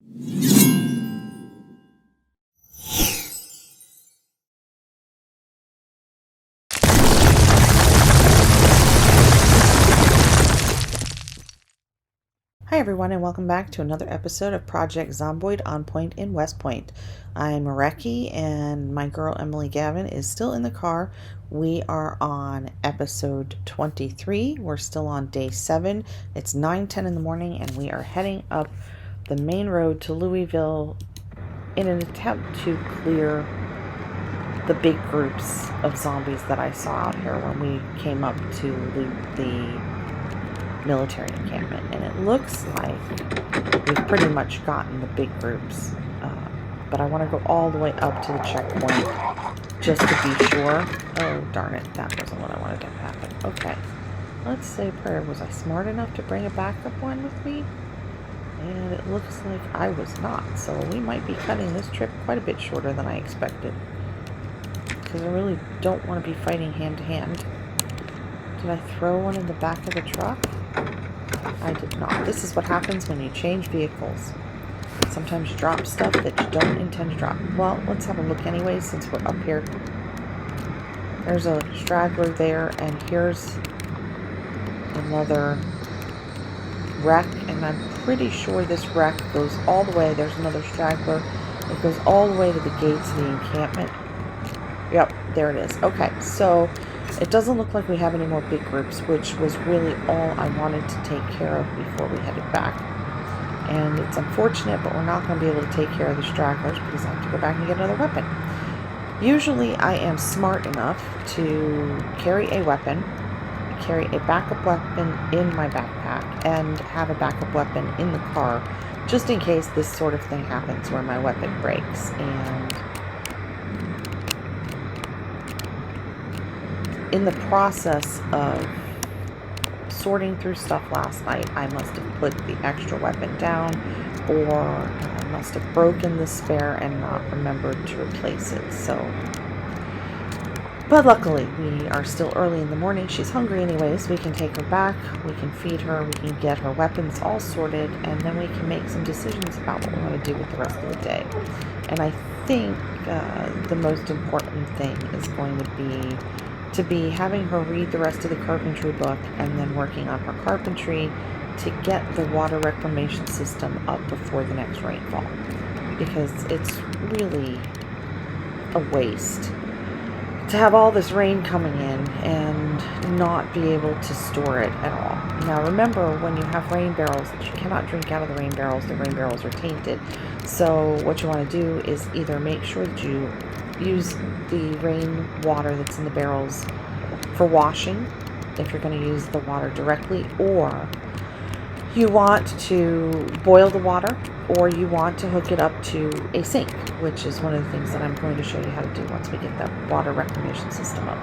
Hi everyone, and welcome back to another episode of Project Zomboid on Point in West Point. I'm Reki, and my girl Emily Gavin is still in the car. We are on episode 23. We're still on day 7. It's 9:10 in the morning, and we are heading up the main road to Louisville in an attempt to clear the big groups of zombies that I saw out here when we came up to the military encampment, and it looks like we've pretty much gotten the big groups, but I want to go all the way up to the checkpoint just to be sure. Oh darn it, that wasn't what I wanted to happen. Okay, let's say a prayer. Was I smart enough to bring a backup one with me? And it looks like I was not, so we might be cutting this trip quite a bit shorter than I expected, because I really don't want to be fighting hand to hand. Did I throw one in the back of the truck? I did not. This is what happens when you change vehicles. Sometimes you drop stuff that you don't intend to drop. Well, let's have a look anyway since we're up here. There's a straggler there, and here's another wreck, and I'm pretty sure this wreck goes all the way. There's another straggler. It goes all the way to the gates of the encampment. Yep, there it is. Okay, so it doesn't look like we have any more big groups, which was really all I wanted to take care of before we headed back. And it's unfortunate, but we're not going to be able to take care of the stragglers because I have to go back and get another weapon. Usually I am smart enough to carry a weapon, carry a backup weapon in my backpack, and have a backup weapon in the car, just in case this sort of thing happens where my weapon breaks. And in the process of sorting through stuff last night, I must have put the extra weapon down, or I must have broken the spare and not remembered to replace it. But luckily, we are still early in the morning. She's hungry anyways. We can take her back, we can feed her, we can get her weapons all sorted, and then we can make some decisions about what we want to do with the rest of the day. And I think the most important thing is going to be having her read the rest of the carpentry book and then working on her carpentry to get the water reclamation system up before the next rainfall, because it's really a waste to have all this rain coming in and not be able to store it at all. Now remember, when you have rain barrels, that you cannot drink out of the rain barrels are tainted. So what you want to do is either make sure that you use the rain water that's in the barrels for washing, if you're going to use the water directly, or you want to boil the water, or you want to hook it up to a sink, which is one of the things that I'm going to show you how to do once we get that water reclamation system up.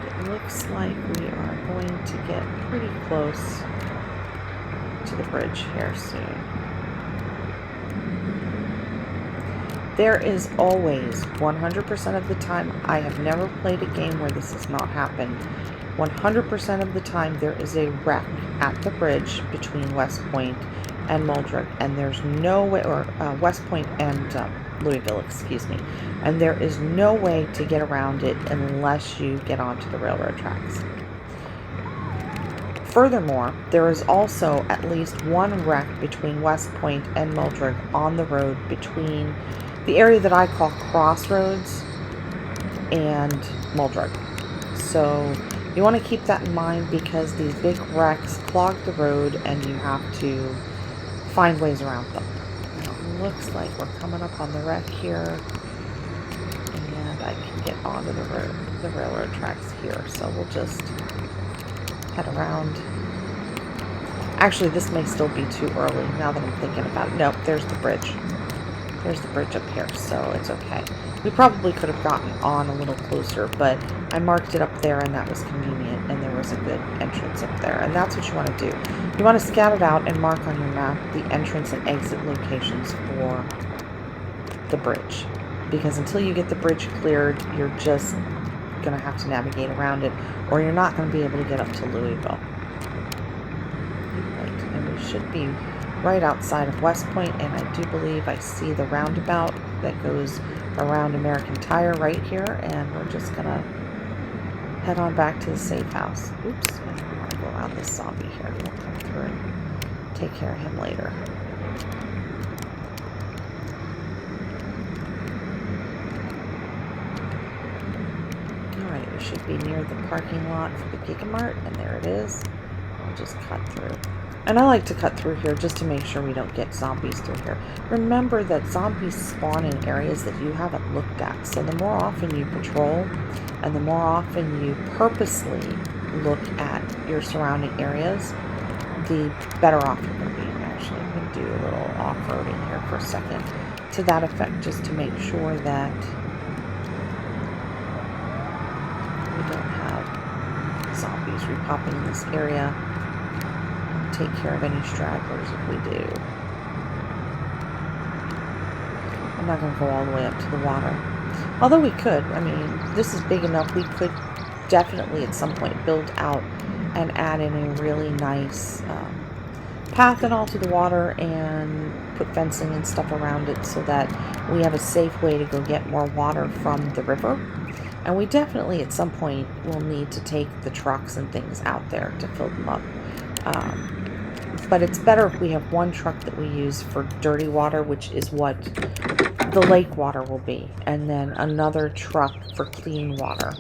It looks like we are going to get pretty close to the bridge here soon. There is always, 100% of the time, I have never played a game where this has not happened. 100% of the time there is a wreck at the bridge between West Point and Muldrug, and there's no way, or West Point and Louisville, excuse me, and there is no way to get around it unless you get onto the railroad tracks. Furthermore, there is also at least one wreck between West Point and Muldrug on the road between the area that I call Crossroads and Muldrug. So you want to keep that in mind, because these big wrecks clog the road and you have to find ways around them. Now, it looks like we're coming up on the wreck here, and I can get onto the railroad tracks here. So we'll just head around. Actually, this may still be too early now that I'm thinking about it. Nope, there's the bridge. There's the bridge up here, so it's okay. We probably could have gotten on a little closer, but I marked it up there, and that was convenient, and there was a good entrance up there. And that's what you want to do. You want to scout it out and mark on your map the entrance and exit locations for the bridge, because until you get the bridge cleared, you're just going to have to navigate around it, or you're not going to be able to get up to Louisville. Right, and we should be right outside of West Point, and I do believe I see the roundabout that goes around American Tire right here, and we're just gonna head on back to the safe house. Oops, I don't want to go around this zombie here. We'll come through and take care of him later. Alright, we should be near the parking lot for the Gigamart, and there it is. I'll just cut through. And I like to cut through here just to make sure we don't get zombies through here. Remember that zombies spawn in areas that you haven't looked at. So the more often you patrol and the more often you purposely look at your surrounding areas, the better off you're going to be. Actually, I'm going to do a little off-roading here for a second to that effect, just to make sure that we don't have zombies repopping in this area. Take care of any stragglers if we do. I'm not going to go all the way up to the water. Although we could. I mean, this is big enough. We could definitely at some point build out and add in a really nice path and all to the water and put fencing and stuff around it so that we have a safe way to go get more water from the river. And we definitely at some point will need to take the trucks and things out there to fill them up. But it's better if we have one truck that we use for dirty water, which is what the lake water will be, and then another truck for clean water.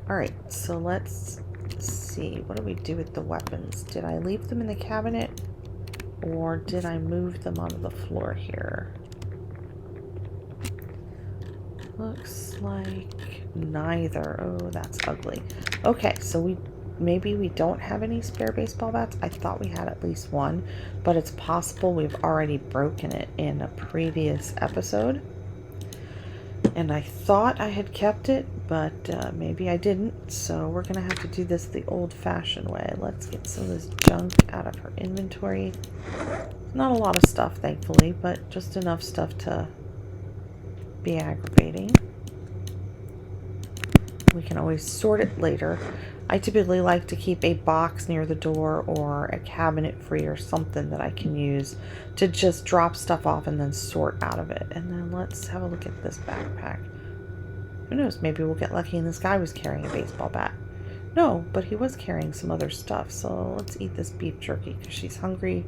Alright, so let's see. What do we do with the weapons? Did I leave them in the cabinet, or did I move them onto the floor here? Looks like neither. Oh, that's ugly. Okay, so maybe we don't have any spare baseball bats. I thought we had at least one, but it's possible we've already broken it in a previous episode. And I thought I had kept it, but maybe I didn't. So we're going to have to do this the old-fashioned way. Let's get some of this junk out of her inventory. Not a lot of stuff, thankfully, but just enough stuff to be aggravating. We can always sort it later. I typically like to keep a box near the door or a cabinet free or something that I can use to just drop stuff off and then sort out of it. And then let's have a look at this backpack. Who knows, maybe we'll get lucky and this guy was carrying a baseball bat. No, but he was carrying some other stuff. So let's eat this beef jerky because she's hungry.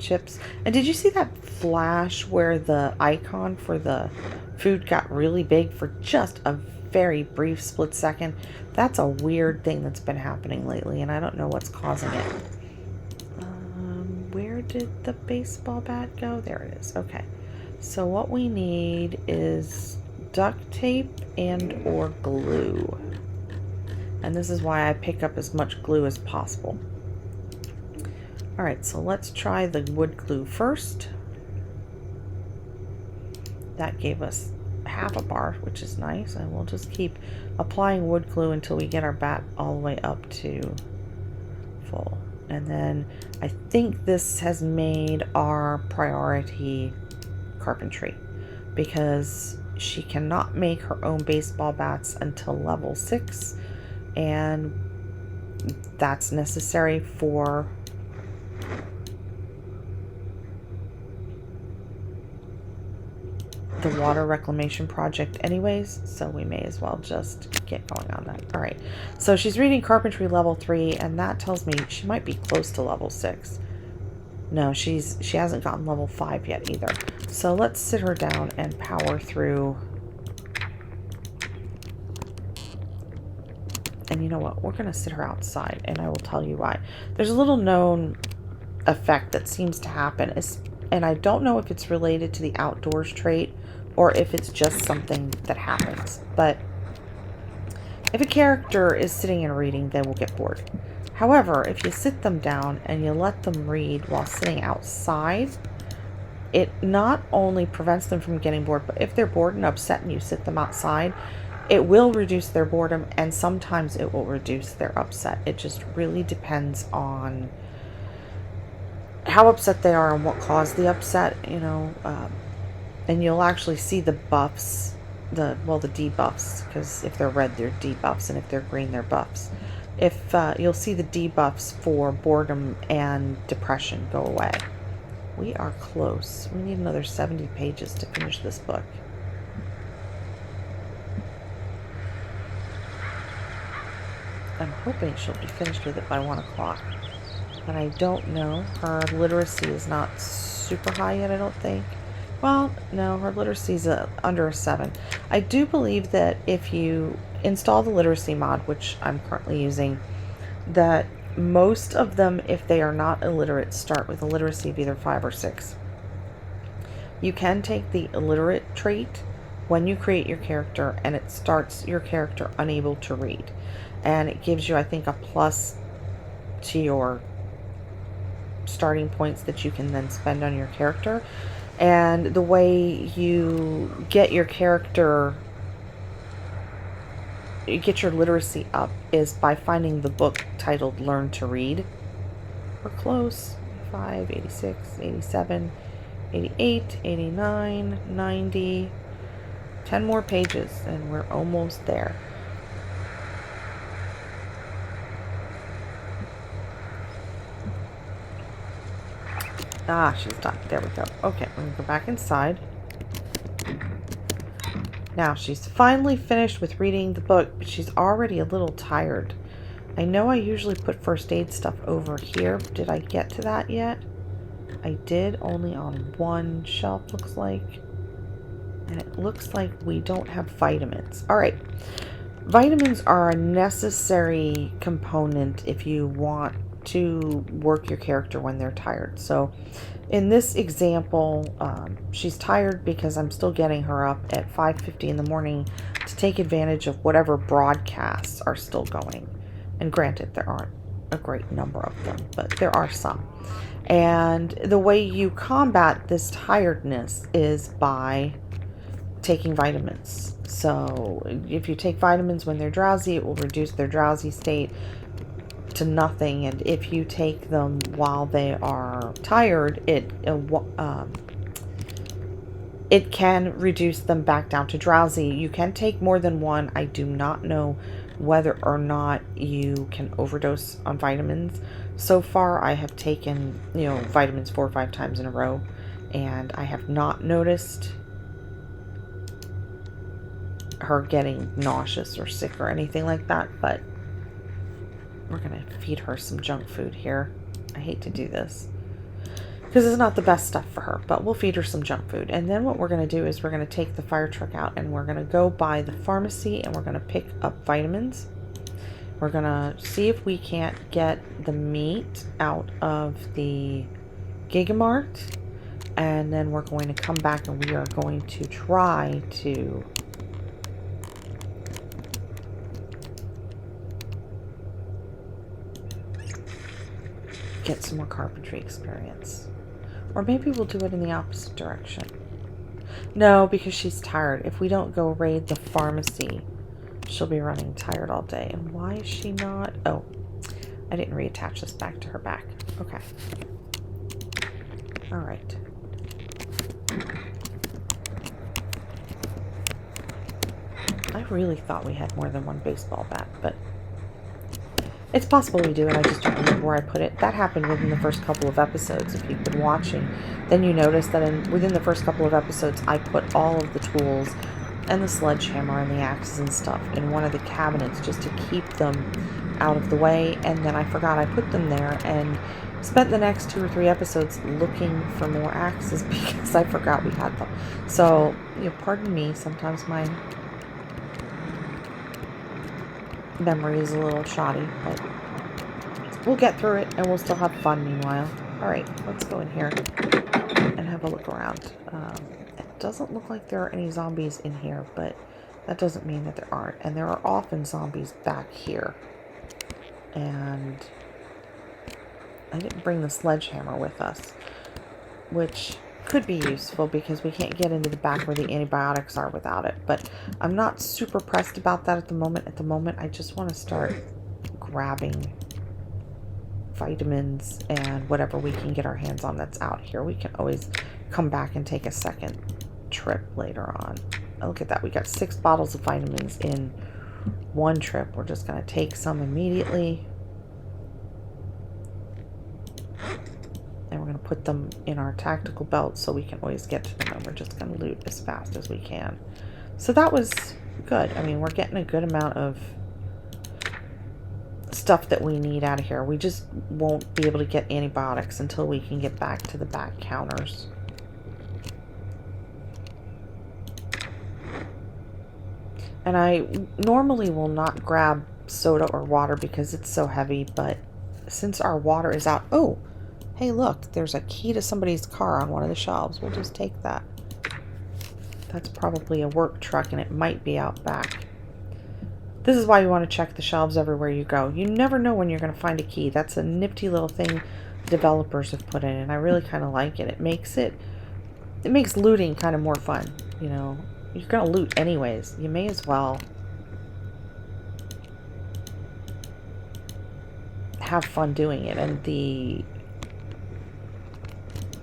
Chips. And did you see that flash where the icon for the food got really big for just a very brief split second? That's a weird thing that's been happening lately, and I don't know what's causing it. Where did the baseball bat go? There it is. Okay. So what we need is duct tape and or glue. And this is why I pick up as much glue as possible. Alright, so let's try the wood glue first. That gave us half a bar, which is nice, and we'll just keep applying wood glue until we get our bat all the way up to full. And then I think this has made our priority carpentry, because she cannot make her own baseball bats until level 6, and that's necessary for the water reclamation project anyways, so we may as well just get going on that. All right, so she's reading carpentry level 3, and that tells me she might be close to level 6. No, she hasn't gotten level 5 yet either. So let's sit her down and power through. And you know what? We're going to sit her outside, and I will tell you why. There's a little known effect that seems to happen, and I don't know if it's related to the outdoors trait or if it's just something that happens. But if a character is sitting and reading, they will get bored. However, if you sit them down and you let them read while sitting outside, it not only prevents them from getting bored, but if they're bored and upset and you sit them outside, it will reduce their boredom, and sometimes it will reduce their upset. It just really depends on how upset they are and what caused the upset, you know. And you'll actually see the buffs, the debuffs, because if they're red, they're debuffs, and if they're green, they're buffs. if you'll see the debuffs for boredom and depression go away. We are close. We need another 70 pages to finish this book. I'm hoping she'll be finished with it by 1 o'clock. But I don't know. Her literacy is not super high yet, I don't think. Well, no, her literacy is under a 7. I do believe that if you install the literacy mod, which I'm currently using, that most of them, if they are not illiterate, start with a literacy of either 5 or 6. You can take the illiterate trait when you create your character, and it starts your character unable to read. And it gives you, I think, a plus to your starting points that you can then spend on your character. And the way you get your character, you get your literacy up, is by finding the book titled Learn to Read. We're close. 85, 86, 87, 88, 89, 90. 10 more pages and we're almost there. Ah, she's done. There we go. Okay, we're going to go back inside. Now, she's finally finished with reading the book, but she's already a little tired. I know I usually put first aid stuff over here. Did I get to that yet? I did, only on one shelf, looks like. And it looks like we don't have vitamins. All right. Vitamins are a necessary component if you want to work your character when they're tired. So in this example, she's tired because I'm still getting her up at 5:50 in the morning to take advantage of whatever broadcasts are still going. And granted, there aren't a great number of them, but there are some. And the way you combat this tiredness is by taking vitamins. So if you take vitamins when they're drowsy, it will reduce their drowsy state to nothing. And if you take them while they are tired, it can reduce them back down to drowsy. You can take more than one. I do not know whether or not you can overdose on vitamins. So far, I have taken, vitamins 4 or 5 times in a row, and I have not noticed her getting nauseous or sick or anything like that, but we're gonna feed her some junk food here. I hate to do this because it's not the best stuff for her, but we'll feed her some junk food. And then what we're gonna do is we're gonna take the fire truck out and we're gonna go by the pharmacy and we're gonna pick up vitamins. We're gonna see if we can't get the meat out of the Gigamart, and then we're going to come back and we are going to try to get some more carpentry experience. Or maybe we'll do it in the opposite direction. No, because she's tired. If we don't go raid the pharmacy, she'll be running tired all day. And why is she not? Oh, I didn't reattach this back to her back. Okay. All right. I really thought we had more than one baseball bat, but it's possible we do, and I just don't remember where I put it. That happened within the first couple of episodes. If you've been watching, then you notice that within the first couple of episodes, I put all of the tools and the sledgehammer and the axes and stuff in one of the cabinets just to keep them out of the way, and then I forgot I put them there and spent the next 2 or 3 episodes looking for more axes because I forgot we had them. So, pardon me, sometimes my memory is a little shoddy, but we'll get through it and we'll still have fun meanwhile. Alright, let's go in here and have a look around. It doesn't look like there are any zombies in here, but that doesn't mean that there aren't. And there are often zombies back here. And I didn't bring the sledgehammer with us, which could be useful because we can't get into the back where the antibiotics are without it. But I'm not super pressed about that at the moment. At the moment, I just want to start grabbing vitamins and whatever we can get our hands on that's out here. We can always come back and take a second trip later on. Oh, look at that. We got 6 bottles of vitamins in one trip. We're just going to take some immediately. And we're going to put them in our tactical belt so we can always get to them. And we're just going to loot as fast as we can. So that was good. I mean, we're getting a good amount of stuff that we need out of here. We just won't be able to get antibiotics until we can get back to the back counters. And I normally will not grab soda or water because it's so heavy, but since our water is out... Oh, hey, look, there's a key to somebody's car on one of the shelves. We'll just take that. That's probably a work truck, and it might be out back. This is why you want to check the shelves everywhere you go. You never know when you're going to find a key. That's a nifty little thing developers have put in, and I really kind of like it. It makes looting kind of more fun, you know. You're going to loot anyways. You may as well have fun doing it.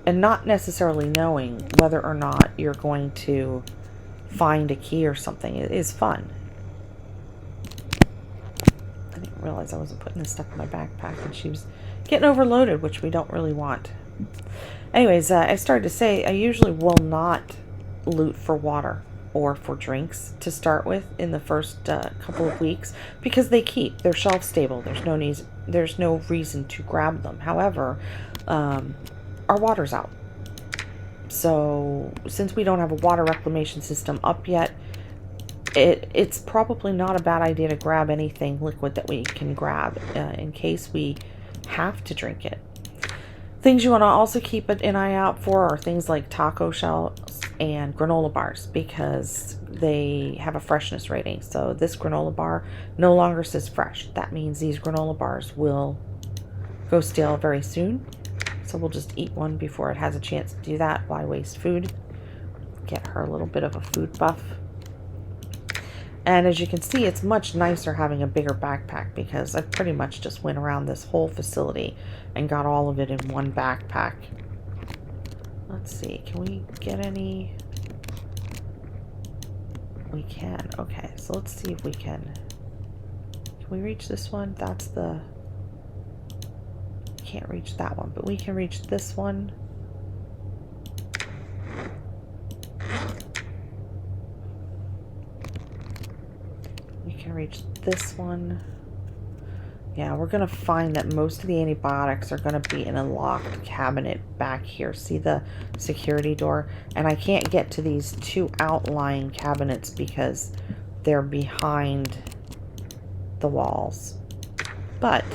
And not necessarily knowing whether or not you're going to find a key or something. It is fun. I didn't realize I wasn't putting this stuff in my backpack, and she was getting overloaded, which we don't really want. Anyways, I started to say I usually will not loot for water or for drinks to start with in the first couple of weeks, because they keep. They're shelf stable. There's no reason to grab them. However, our water's out. So since we don't have a water reclamation system up yet, it's probably not a bad idea to grab anything liquid that we can grab in case we have to drink it. Things you want to also keep an eye out for are things like taco shells and granola bars, because they have a freshness rating. So this granola bar no longer says fresh. That means these granola bars will go stale very soon. So we'll just eat one before it has a chance to do that. Why waste food? Get her a little bit of a food buff. And as you can see, it's much nicer having a bigger backpack, because I pretty much just went around this whole facility and got all of it in one backpack. Let's see, can we get any? We can. Okay, so let's see if we can. Can we reach this one? That's the... Can't reach that one, but we can reach this one. We can reach this one. Yeah, we're going to find that most of the antibiotics are going to be in a locked cabinet back here. See the security door? And I can't get to these two outlying cabinets because they're behind the walls. But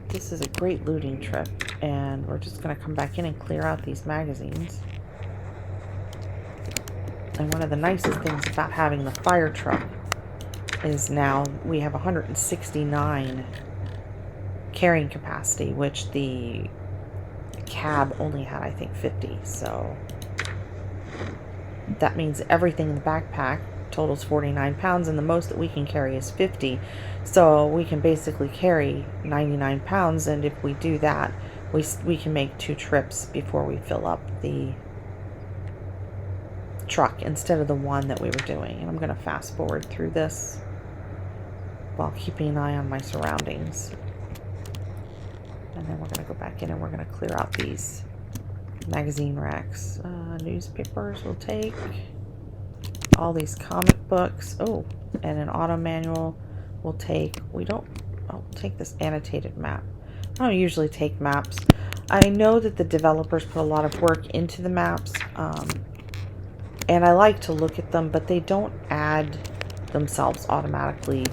this is a great looting trip, and we're just going to come back in and clear out these magazines. And one of the nicest things about having the fire truck is now we have 169 carrying capacity, which the cab only had, I think, 50. So that means everything in the backpack totals 49 pounds, and the most that we can carry is 50. So we can basically carry 99 pounds, and if we do that, we can make 2 trips before we fill up the truck instead of the one that we were doing. And I'm going to fast forward through this while keeping an eye on my surroundings. And then we're going to go back in and we're going to clear out these magazine racks. Newspapers we'll take. All these comic books. Oh, and an auto manual we'll take. I'll take this annotated map. I don't usually take maps. I know that the developers put a lot of work into the maps, and I like to look at them, but they don't add themselves automatically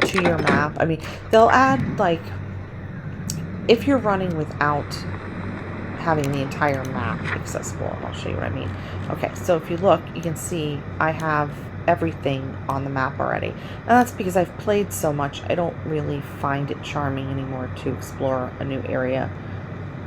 to your map. I mean, they'll add, like, if you're running without having the entire map accessible, and I'll show you what I mean. Okay, so if you look, you can see I have everything on the map already. And that's because I've played so much, I don't really find it charming anymore to explore a new area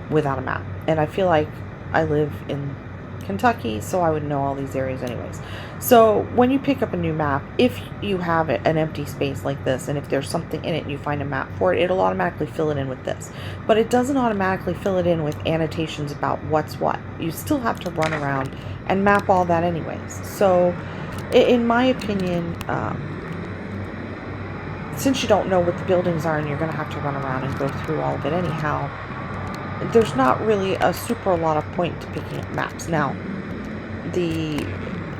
without a map. And I feel like I live in Kentucky, so I would know all these areas anyways. So when you pick up a new map, if you have an empty space like this, and if there's something in it and you find a map for it, it'll automatically fill it in with this. But it doesn't automatically fill it in with annotations about what's what. You still have to run around and map all that anyways. So in my opinion, since you don't know what the buildings are and you're going to have to run around and go through all of it anyhow, there's not really a super lot of point to picking up maps. Now, the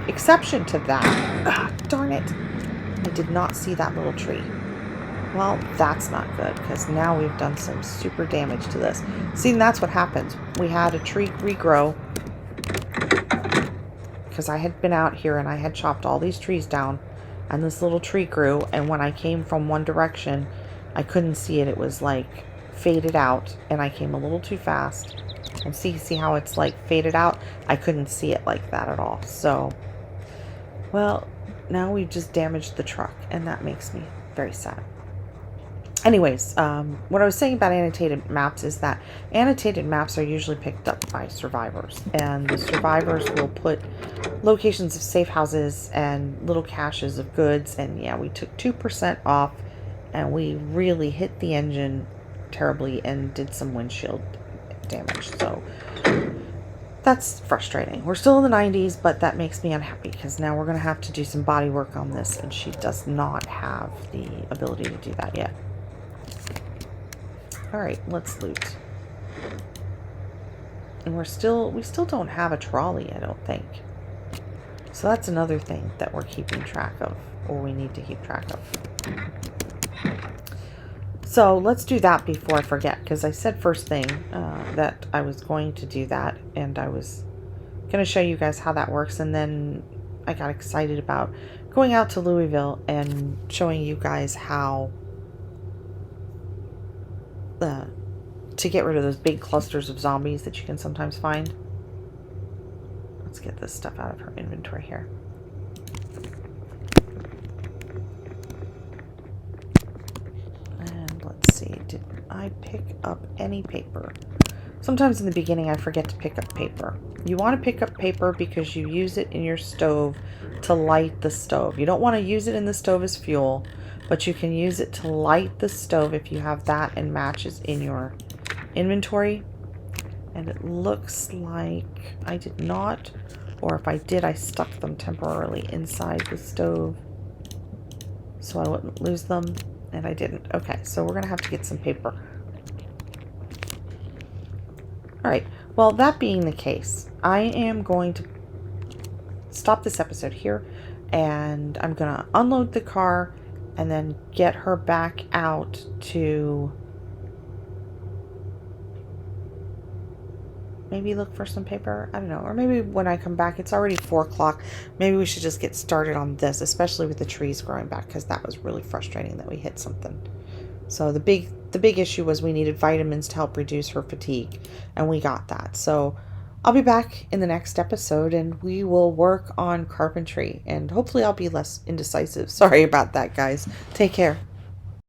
exception to that, darn it, I did not see that little tree. Well, that's not good, because now we've done some super damage to this. See, and that's what happens. We had a tree regrow, because I had been out here and I had chopped all these trees down, and this little tree grew, and when I came from one direction, I couldn't see it. It was like faded out, and I came a little too fast. And see how it's like faded out? I couldn't see it like that at all. So, well, now we've just damaged the truck, and that makes me very sad. Anyways, what I was saying about annotated maps is that annotated maps are usually picked up by survivors, and the survivors will put locations of safe houses and little caches of goods. And yeah, we took 2% off, and we really hit the engine terribly and did some windshield damage. So that's frustrating. We're still in the 90s, but that makes me unhappy, because now we're going to have to do some body work on this, and she does not have the ability to do that yet. Alright, let's loot. And we still don't have a trolley, I don't think. So that's another thing that we're keeping track of, or we need to keep track of. So let's do that before I forget, because I said first thing that I was going to do that, and I was going to show you guys how that works, and then I got excited about going out to Louisville and showing you guys how to get rid of those big clusters of zombies that you can sometimes find. Let's get this stuff out of her inventory here. And let's see, did I pick up any paper? Sometimes in the beginning I forget to pick up paper. You want to pick up paper because you use it in your stove to light the stove. You don't want to use it in the stove as fuel, but you can use it to light the stove if you have that and matches in your inventory. And it looks like I did not, or if I did, I stuck them temporarily inside the stove so I wouldn't lose them, and I didn't. Okay, so we're gonna have to get some paper. Alright, well, that being the case, I am going to stop this episode here, and I'm gonna unload the car and then get her back out to maybe look for some paper. I don't know. Or maybe when I come back, it's already 4 o'clock. Maybe we should just get started on this, especially with the trees growing back, because that was really frustrating that we hit something. So the big issue was we needed vitamins to help reduce her fatigue, and we got that. So I'll be back in the next episode, and we will work on carpentry, and hopefully I'll be less indecisive. Sorry about that, guys. Take care.